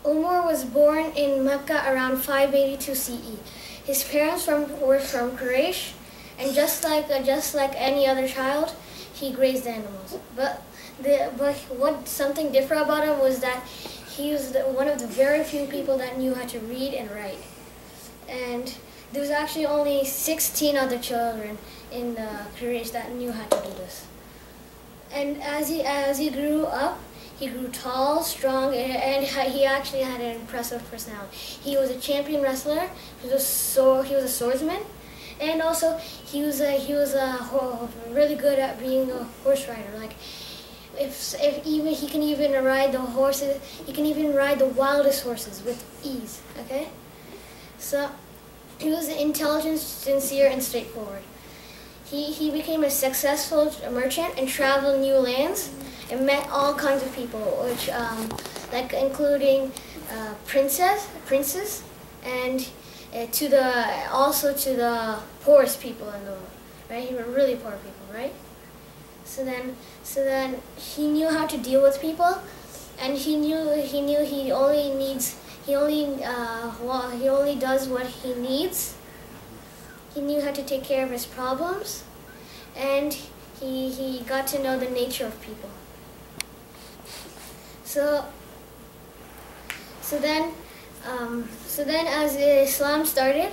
Umar was born in Mecca around 582 CE. His parents were from Quraysh, and just like any other child, he grazed animals. But what something different about him was that he was one of the very few people that knew how to read and write. And there was actually only 16 other children in Quraysh that knew how to do this. And as he grew up, he grew tall, strong, and he actually had an impressive personality. He was a champion wrestler. He was a swordsman, and also he was really good at being a horse rider. Like if even he can even ride the horses, he can even ride the wildest horses with ease. Okay, so he was intelligent, sincere, and straightforward. He became a successful merchant and traveled new lands and met all kinds of people, which including princes, and to the poorest people in the world, right? He were really poor people, right? So then he knew how to deal with people, and he only does what he needs. He knew how to take care of his problems, and he got to know the nature of people. So then as Islam started,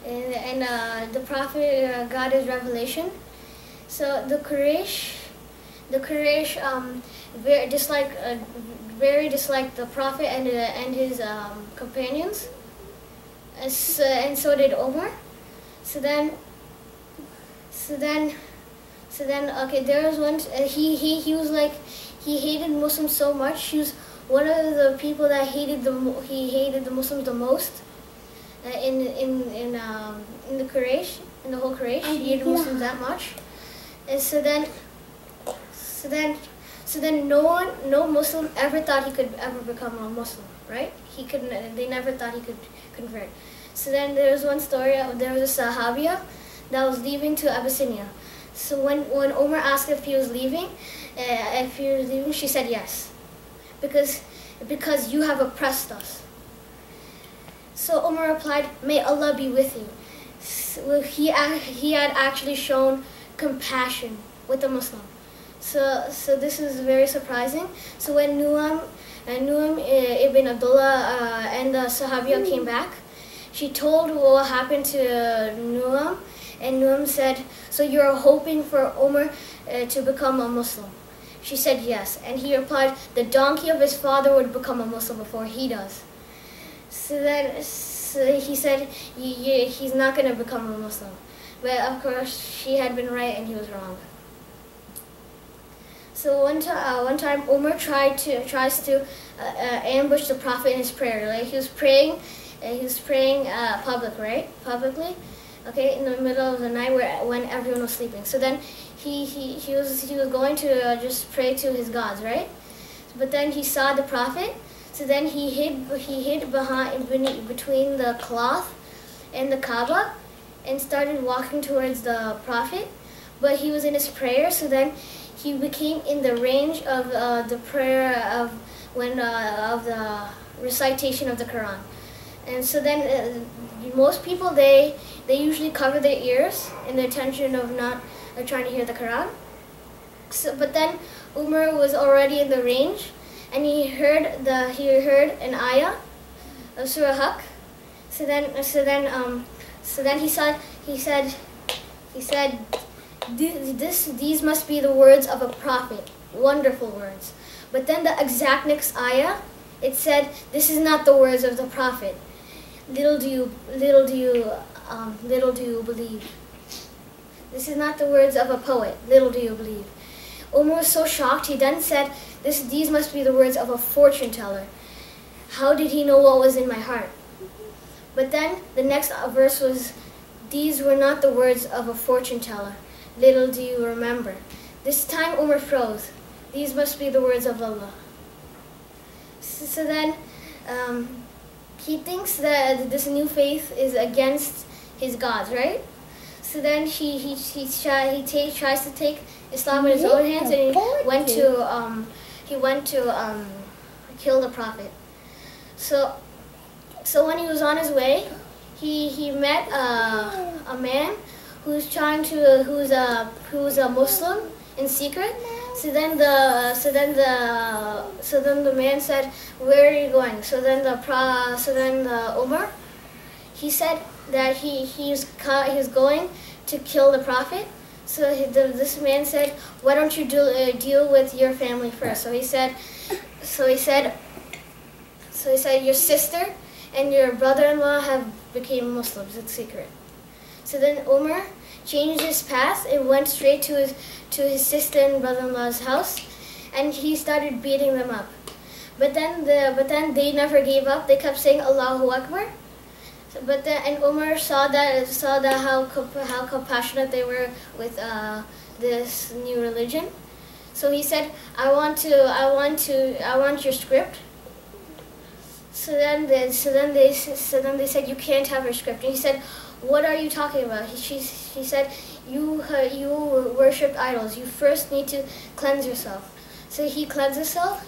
and the Prophet got his revelation, so the Quraysh very disliked the Prophet and his companions, and so did Omar. So then, okay, there was one. He was like, he hated Muslims so much. He was one of the people that hated the Muslims the most in the Quraysh, in the whole Quraysh. He hated Muslims that much, and so then no Muslim ever thought he could ever become a Muslim, right? He couldn't. They never thought he could convert. So then there was one story. There was a Sahabiya that was leaving to Abyssinia. So when Umar asked if he was leaving, she said yes, because you have oppressed us. So Umar replied, "May Allah be with you." So he had actually shown compassion with the Muslim. So this is very surprising. So when Nu'aym ibn Abdullah and the Sahabiya came back, she told what happened to Nu'aym, and Nu'aym said, "So you're hoping for Umar to become a Muslim?" She said yes, and he replied, "The donkey of his father would become a Muslim before he does." So he said, he's not going to become a Muslim. But of course, she had been right and he was wrong. So one time, Umar tries to ambush the Prophet in his prayer. Like he was praying publicly, okay, in the middle of the night when everyone was sleeping. So then he was going to just pray to his gods, right? But then he saw the Prophet. So then he hid between the cloth and the Kaaba and started walking towards the Prophet. But he was in his prayer, so then he became in the range of the prayer of the recitation of the Quran. And so then most people, they usually cover their ears in the intention of not trying to hear the Quran. So, but then Umar was already in the range, and he heard an ayah of Surah Haqq. So then he said, these must be the words of a prophet, wonderful words. But then the exact next ayah, it said, "This is not the words of the prophet. Little do you believe. This is not the words of a poet. Little do you believe." Umar was so shocked. He then said, "These must be the words of a fortune teller. How did he know what was in my heart?" But then the next verse was, "These were not the words of a fortune teller. Little do you remember." This time Umar froze. "These must be the words of Allah." So then he thinks that this new faith is against his gods, right? So then he tries to take Islam in his own hands, and he went to kill the Prophet. So when he was on his way, he met a man who's a Muslim in secret. So then the man said, "Where are you going?" So then the Umar, he said that he's going to kill the Prophet. So this man said, "Why don't you deal with your family first?" So he said, your sister and your brother-in-law have became Muslims in secret. So then Umar changed his path and went straight to his sister and brother-in-law's house, and he started beating them up. But then they never gave up. They kept saying Allahu Akbar. And Umar saw that how compassionate they were with this new religion. So he said, I want your script. So then they said, you can't have her script. And he said, what are you talking about? He said, you worshipped idols. You first need to cleanse yourself. So he cleansed himself.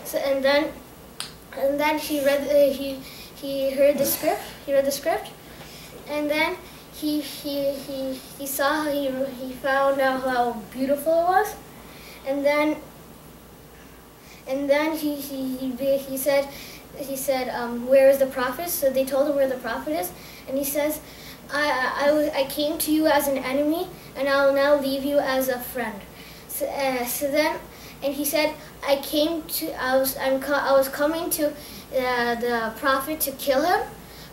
So and then he heard the script. He read the script, and then he found out how beautiful it was, and then he said, where is the Prophet? So they told him where the Prophet is, and he says, I came to you as an enemy, and I will now leave you as a friend. So then he said, I was coming to the Prophet to kill him,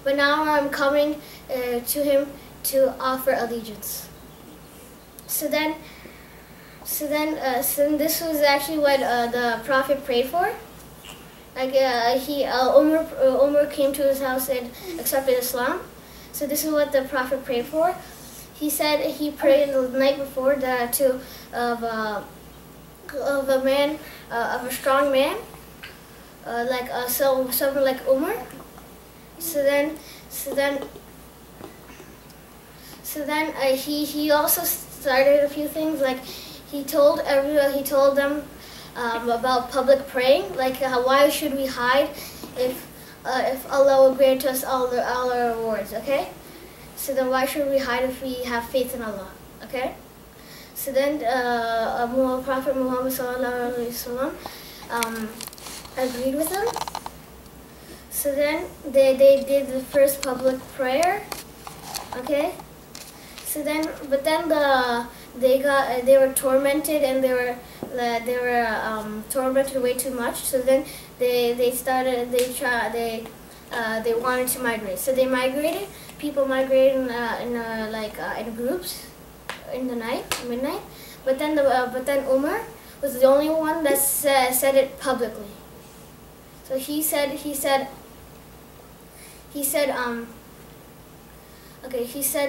but now I'm coming to him to offer allegiance. So then this was actually what the Prophet prayed for. Like Umar came to his house and accepted Islam. So this is what the Prophet prayed for. He said he prayed the night before of a strong man, someone like Umar. So then he also started a few things, like he told them about public praying, like why should we hide if Allah will grant us all our rewards, okay? So then why should we hide if we have faith in Allah, okay? So then Prophet Muhammad sallallahu alaihi wasallam agreed with him. So then they did the first public prayer, okay? So then, but then they were tormented, and they were tormented way too much. So then they wanted to migrate. So they migrated. People migrated in groups in the midnight. But then Umar was the only one that said it publicly. So he said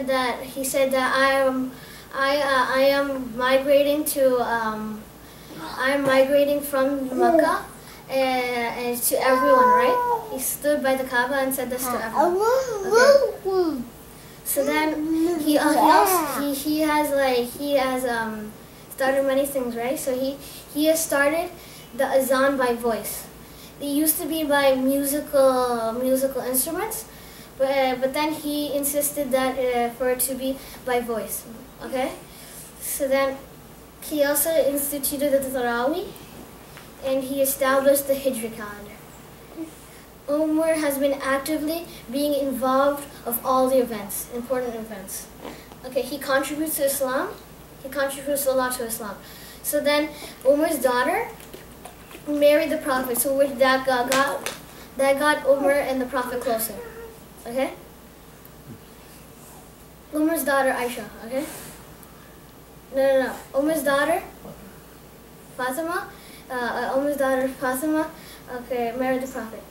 that I am migrating from Mecca and to everyone, right? He stood by the Kaaba and said this to everyone. Okay. So then he has started many things, right? So he has started the azan by voice. It used to be by musical instruments, but then he insisted that for it to be by voice. Okay, so then he also instituted the Tarawih, and he established the Hijri calendar. Umar has been actively being involved of all the important events. Okay, he contributes to Islam. He contributes a lot to Islam. So then Umar's daughter married the Prophet, so that got Umar and the Prophet closer. Okay? Umar's daughter Aisha, okay? No. Umar's daughter Fatima, okay, married the Prophet.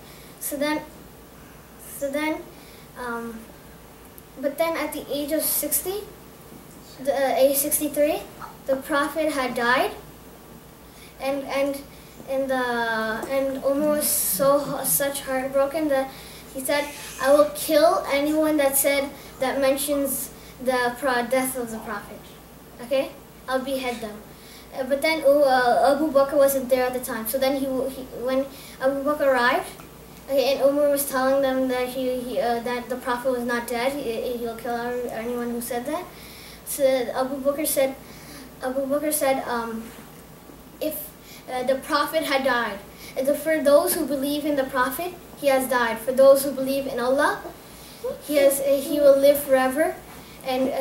But then at the age of 63, the Prophet had died, and Umar was such heartbroken that he said, I will kill anyone that mentions the death of the Prophet. Okay, I'll behead them. But then Abu Bakr wasn't there at the time. So then when Abu Bakr arrived, Okay, and Umar was telling them that that the Prophet was not dead. He'll kill anyone who said that. So Abu Bakr said, if the Prophet had died, for those who believe in the Prophet, he has died. For those who believe in Allah, he will live forever, and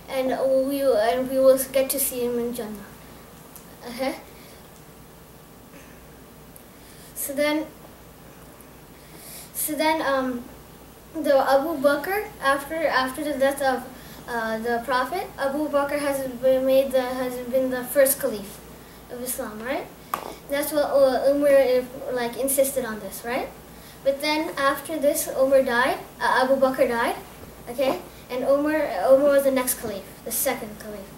we will get to see him in Jannah. Okay. So then the Abu Bakr, after the death of the Prophet, Abu Bakr has been the first caliph of Islam, right? That's what Umar like insisted on this, right? But then after this, Abu Bakr died, okay, and Umar was the next caliph, the second caliph.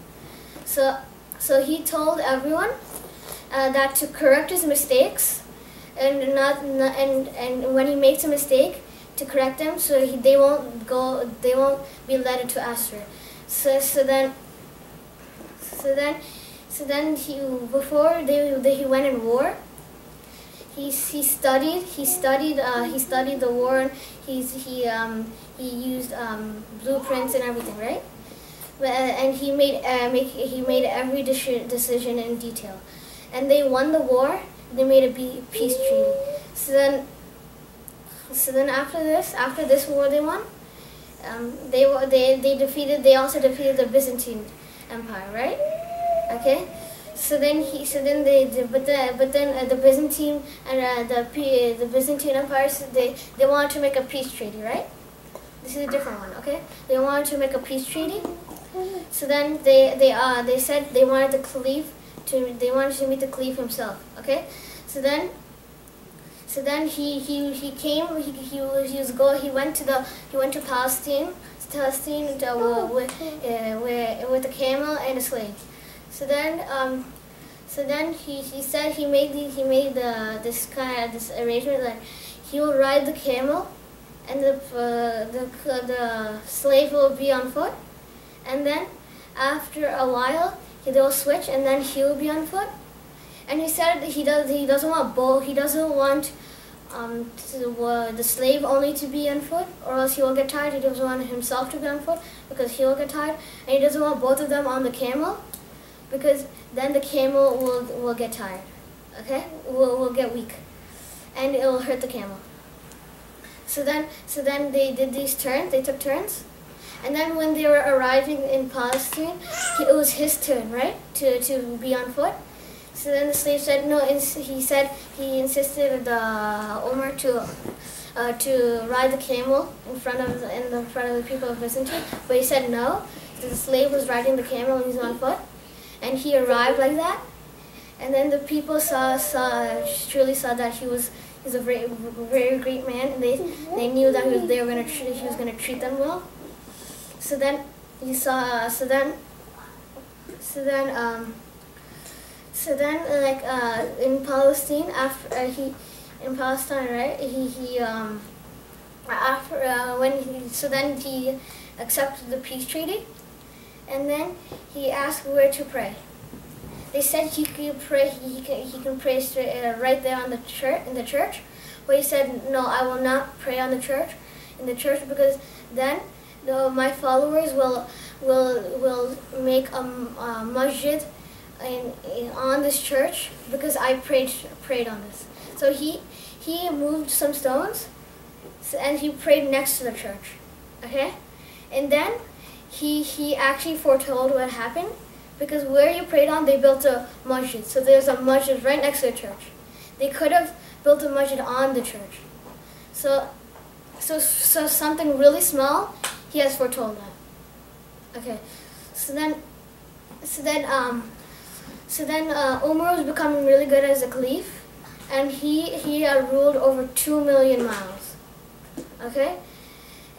So he told everyone that to correct his mistakes, and when he makes a mistake, to correct them, so they won't be led into Asra. So then he went in war. He studied the war, and he used blueprints and everything, right? And he made every decision in detail, and they won the war. They made a peace treaty. So then after this war they won, they also defeated the Byzantine Empire, right? Okay. But then the Byzantine and the Byzantine Empire, they wanted to make a peace treaty, right? This is a different one, okay? They wanted to make a peace treaty. So then they said they wanted the caliph to meet the caliph himself, okay? So then he went to Palestine with a camel and a slave. So then he said he made this arrangement that he will ride the camel, and the slave will be on foot, and then after a while they'll switch, and then he will be on foot. And he said he doesn't want the slave only to be on foot, or else he will get tired. He doesn't want himself to be on foot because he will get tired, and he doesn't want both of them on the camel, because then the camel will get tired. Okay, will get weak, and it will hurt the camel. So then they did these turns. They took turns, and then when they were arriving in Palestine, it was his turn, right, to be on foot. So then the slave said no. He insisted Umar to ride the camel in front of the people of Byzantine, but he said no. So the slave was riding the camel and he's on foot, and he arrived like that. And then the people truly saw that he's a very, very great man, and they knew that he was gonna treat them well. So then in Palestine, then he accepted the peace treaty, and then he asked where to pray. They said he can pray right there in the church, but he said no, I will not pray in the church because then my followers will make a masjid on this church, because I prayed on this. So he moved some stones, and he prayed next to the church. Okay, and then he actually foretold what happened, because where he prayed on, they built a masjid. So there's a masjid right next to the church. They could have built a masjid on the church. So something really small, he has foretold that. Okay, so then Umar was becoming really good as a caliph, and he had ruled over 2 million miles. Okay,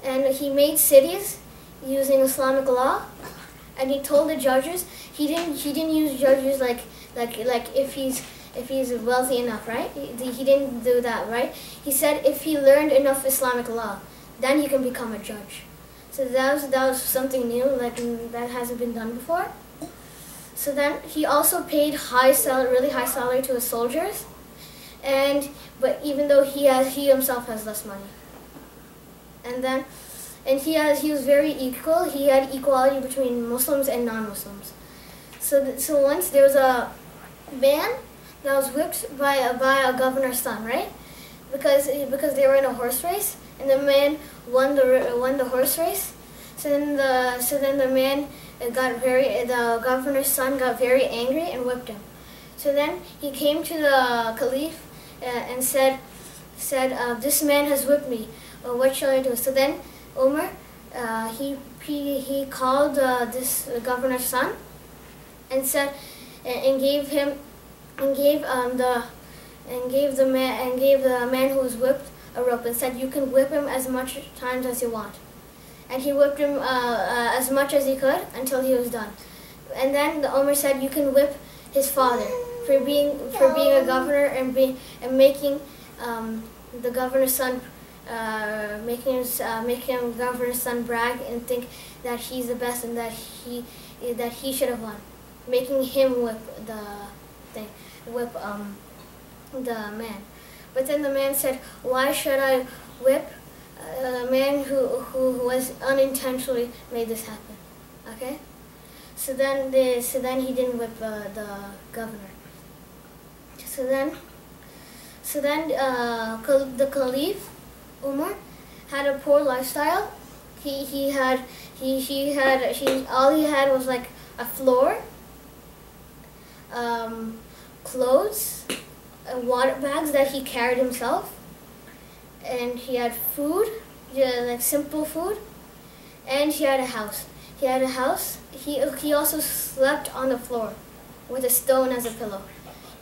and he made cities using Islamic law, and he told the judges he didn't use judges like if he's wealthy enough, right? He didn't do that, right? He said if he learned enough Islamic law, then he can become a judge. So that was something new, like that hasn't been done before. So then he also paid really high salary to his soldiers, but even though he himself has less money. And he was very equal. He had equality between Muslims and non-Muslims. So once there was a man that was whipped by a governor's son, right? Because they were in a horse race, and the man won the horse race. So then the governor's son got very angry and whipped him. So then he came to the caliph and said, "This man has whipped me. What shall I do?" So then Umar, he called this governor's son and said, and gave the man who was whipped a rope and said, "You can whip him as much times as you want." And he whipped him as much as he could until he was done. And then the Umar said, "You can whip his father for being a governor and making the governor's son making governor's son brag and think that he's the best and that he should have won, making him whip the man." But then the man said, "Why should I whip a man who was unintentionally made this happen?" Okay, so then he didn't whip the governor. So then the caliph Umar had a poor lifestyle. All he had was like a floor, clothes, water bags that he carried himself, and he had food, like simple food, and he had a house. He also slept on the floor with a stone as a pillow,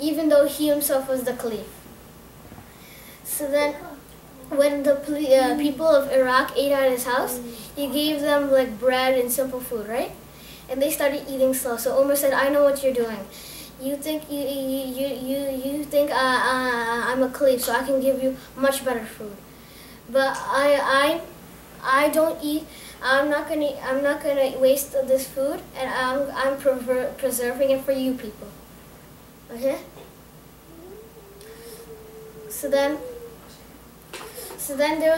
even though he himself was the caliph. So then, when the people of Iraq ate at his house, he gave them like bread and simple food, right? And they started eating slow. So Umar said, "I know what you're doing. You think I'm a caliph, so I can give you much better food. But I don't eat. I'm not gonna waste this food, and I'm preserving it for you people." Okay. So then there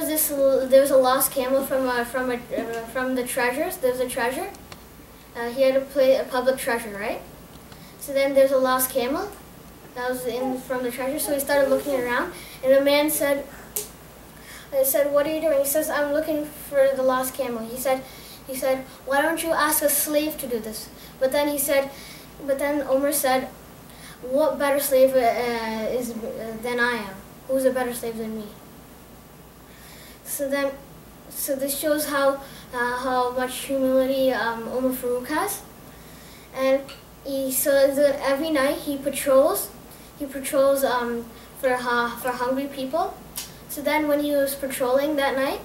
was a lost camel from the treasures. There's a treasure. He had to play a public treasure, right? So then there's a lost camel that was from the treasure. So he started looking around, and the man said, "What are you doing?" He says, "I'm looking for the lost camel." He said, "Why don't you ask a slave to do this?" But then Umar said, "What better slave than I am? Who's a better slave than me?" So this shows how much humility Umar Farooq has, and every night he patrols for hungry people. So then when he was patrolling that night,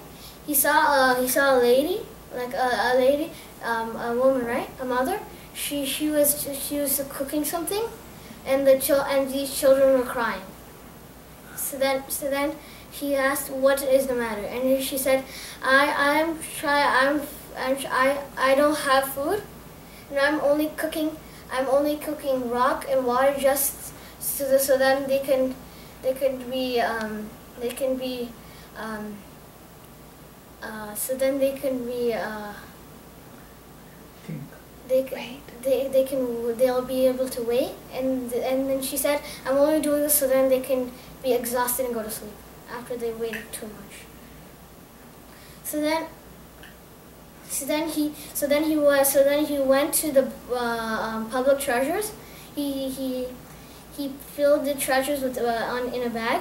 he saw a lady, like a woman, right, a mother. She was cooking something, and these children were crying. So then he asked, "What is the matter?" And she said, I don't have food, and I'm only cooking rock and water just so then they can be they'll be able to wait, and then she said, "I'm only doing this so then they can be exhausted and go to sleep after they waited too much." So then he went to the public treasures. He filled the treasures with in a bag.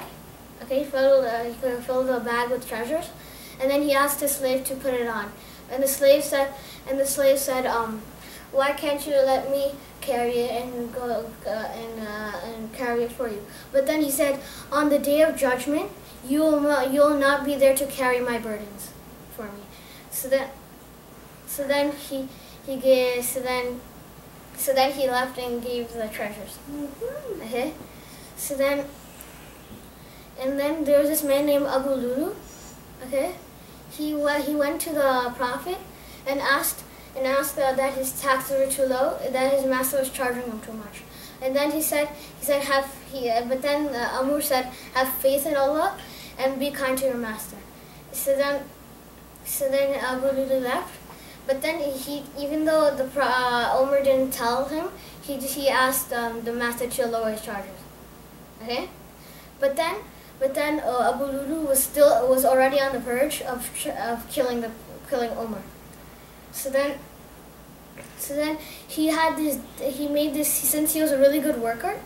Okay, he filled a bag with treasures, and then he asked his slave to put it on. And the slave said, "Why can't you let me carry it and go and carry it for you?" But then he said, "On the day of judgment, you'll not be there to carry my burdens for me." So then he left and gave the treasures. Okay, and then there was this man named Abu Lulu. Okay, he went to the Prophet and asked that his taxes were too low, that his master was charging him too much. And then he said but then Umar said, "Have faith in Allah and be kind to your master." So then Abu Lulu left. But then even though Umar didn't tell him, he asked the master to lower his charges. Okay, but then Abu Lulu was already on the verge of killing Umar. So then he made this, since he was a really good worker,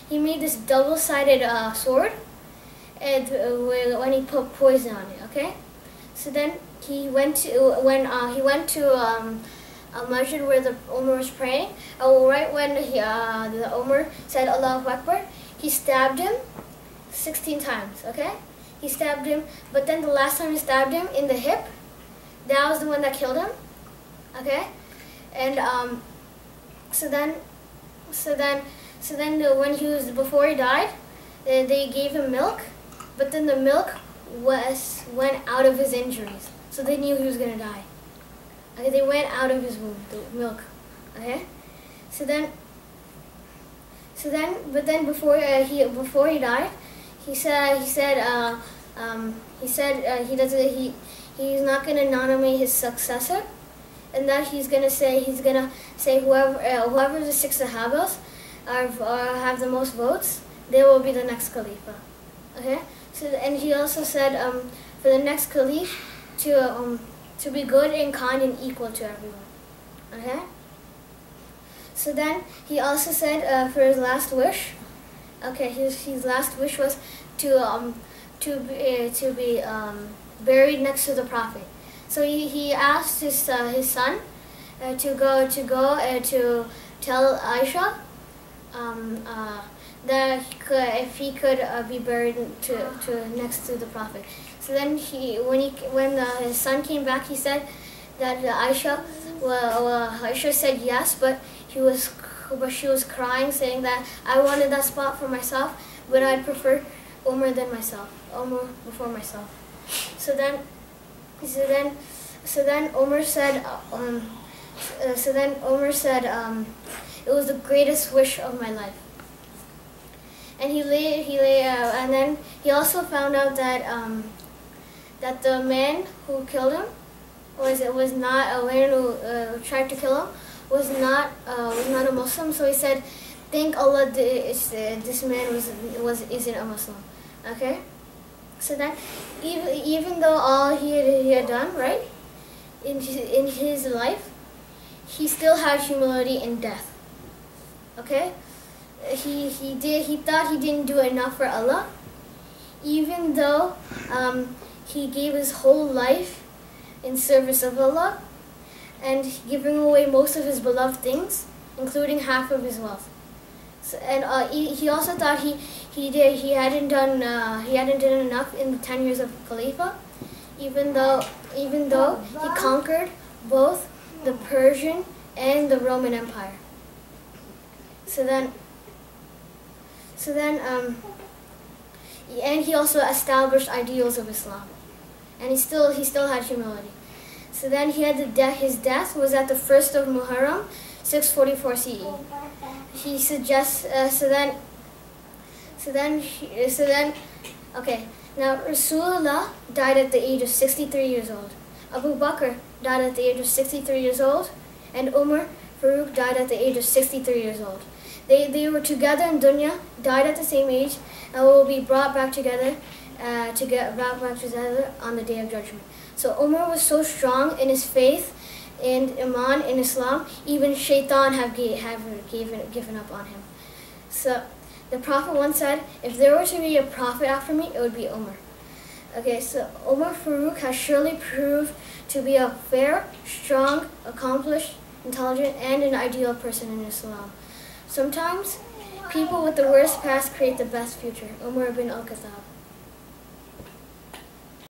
he made this double-sided sword, and when he put poison on it. Okay, so then he went to a masjid where the Umar was praying. Right when the Umar said Allahu Akbar, he stabbed him 16 times. Okay, he stabbed him, but then the last time he stabbed him in the hip, that was the one that killed him. Okay, and when before he died, they gave him milk, but then the milk went out of his injuries, so they knew he was gonna die. Okay, they went out of his wound, the milk. Okay, but then before he died, he's not gonna nominate his successor, and that he's gonna say whoever the 6 Sahabas have the most votes, they will be the next Khalifa. Okay, and he also said for the next Caliph to be good and kind and equal to everyone. Okay. So then he also said for his last wish, okay, his last wish was to be buried next to the Prophet. So he asked his son to go to tell Aisha that if he could be buried next to the Prophet. So then when his son came back, he said that Aisha said yes, but she was crying, saying that I wanted that spot for myself, but I'd prefer Umar before myself. So then Umar said it was the greatest wish of my life. And and then he also found out that that the man who killed him was not a man who tried to kill him was not a Muslim. So he said, "Thank Allah, this man isn't a Muslim." Okay. So then, even though all he had done right in his life, he still had humility in death. Okay. He thought he didn't do enough for Allah, even though he gave his whole life in service of Allah and giving away most of his beloved things, including half of his wealth. So, and he also thought he hadn't done enough in the 10 years of Khalifa, even though he conquered both the Persian and the Roman Empire. And he also established ideals of Islam, and he still had humility. So then his death was at the 1st of Muharram, 644 CE. He suggests okay. Now Rasulullah died at the age of 63 years old. Abu Bakr died at the age of 63 years old, and Umar Farooq died at the age of 63 years old. They were together in dunya, died at the same age, and will be brought back together on the Day of Judgment. So Umar was so strong in his faith and iman in Islam, even shaitan have given up on him. So the Prophet once said, if there were to be a prophet after me, it would be Umar. Okay, so Umar Farooq has surely proved to be a fair, strong, accomplished, intelligent, and an ideal person in Islam. Sometimes, people with the worst past create the best future. Umar bin al-Khattab.